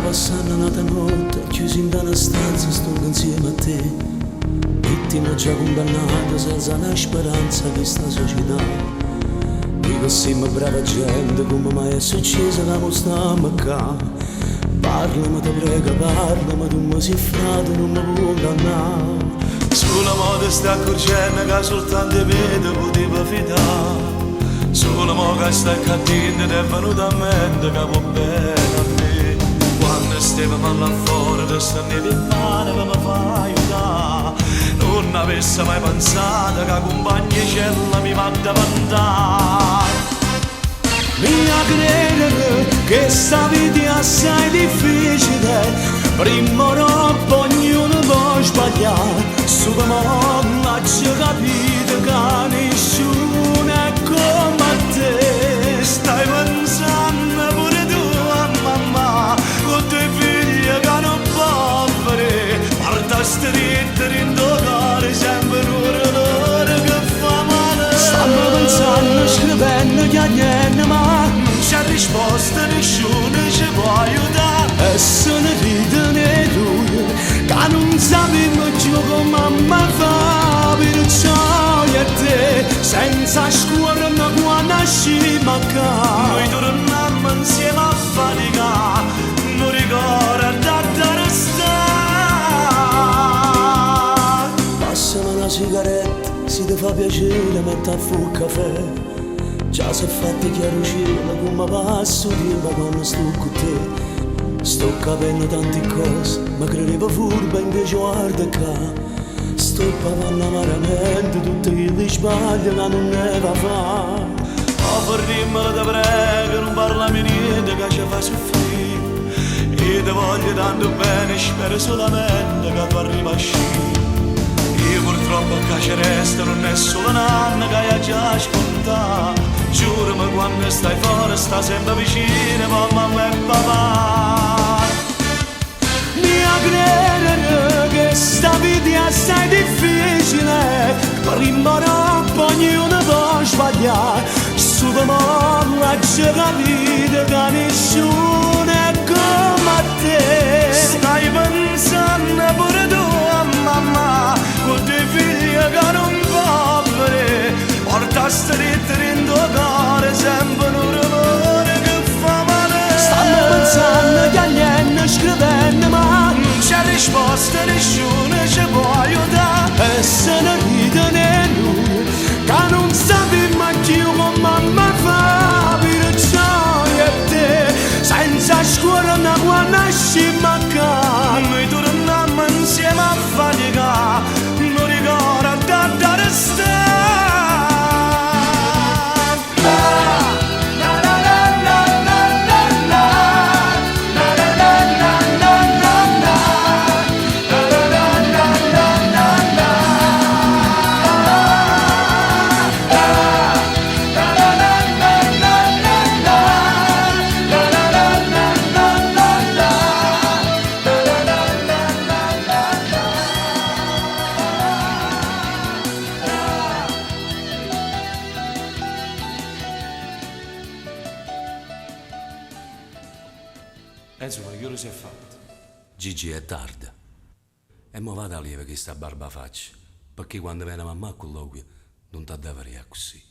passando un'altra notte, chiusi in una stanza, sto insieme a te. Vittima già condannata, senza una speranza di sta società. Dico siamo brava gente, come mai è successo che non stiamo qua. Parlami, ti prego, parlami, tu mi sei frato, non mi puoi condannare. Sulla moda sta accorgendo che soltanto me poteva fidare. Solo mo che stai cadendo ed è venuto a mente che va bene a me. Quando stavamo là fuori ti stendevi in mano che mi fa aiutare. Non avessi mai pensato che compagnicella mi manda a mandare. Mia credere che sta vita è assai difficile. Prima troppo ognuno può sbagliare. Su di me l'ho capito che nessuno è come te. Stai pensando pure tu a mamma, con tuoi figli che non poveri. Parta stretta in tuo cuore, sempre un dolore che fa male. Stanno pensando, scrivendo, chiagliendo, ma non c'è risposta, nessuno ci può aiutare. E se ne ride lui, che non sappiamo più come mamma fa. Perciò io e te, senza scuola, ma quando nasciamo qua, noi torniamo insieme a faticare, non ricorda da restare. Passami una sigaretta, se ti fa piacere, metti a fuoco il caffè. Già si è fatta chiaro cielo, come passo tempo quando sto con te. Sto capendo tante cose, ma credevo furba, invece guarda qua. Sto pagando amaramente tutti gli sbagli che non ne va a fare. Oh, per dimmelo te prego, non parlami niente che ci fa soffrire. Io ti voglio tanto bene, spero solamente che tu arrivi a sci. Io purtroppo che ci resta non è solo un anno che hai già scontato. Giurami quando stai fuori, sta sempre vicino, mamma e papà. Mia credere che sta vita è assai difficile. Prima troppo ognuno può sbagliare. Su di me l'ho capito che nessuno è come te. Stai pensando pure tu a mamma, con i tuoi figli che non poveri. Porta stretta in tuo cuore, sempre un rumore che fa male. Stanno pensando, chiagliendo, scrivendo, ma non c'è risposta, nessuno ci può aiutare. E se ne ride né lui, che non sappiamo più come mamma fa. Perciò io e te, senza scuola, da quando nasciamo qua, noi torniamo insieme a faticare, non ricorda da restare. Insomma, che ora si è fatto? Gigi, è tardi. E mo vado a lieve che sta barba faccia, perché quando viene mamma a colloquio non ti deve così.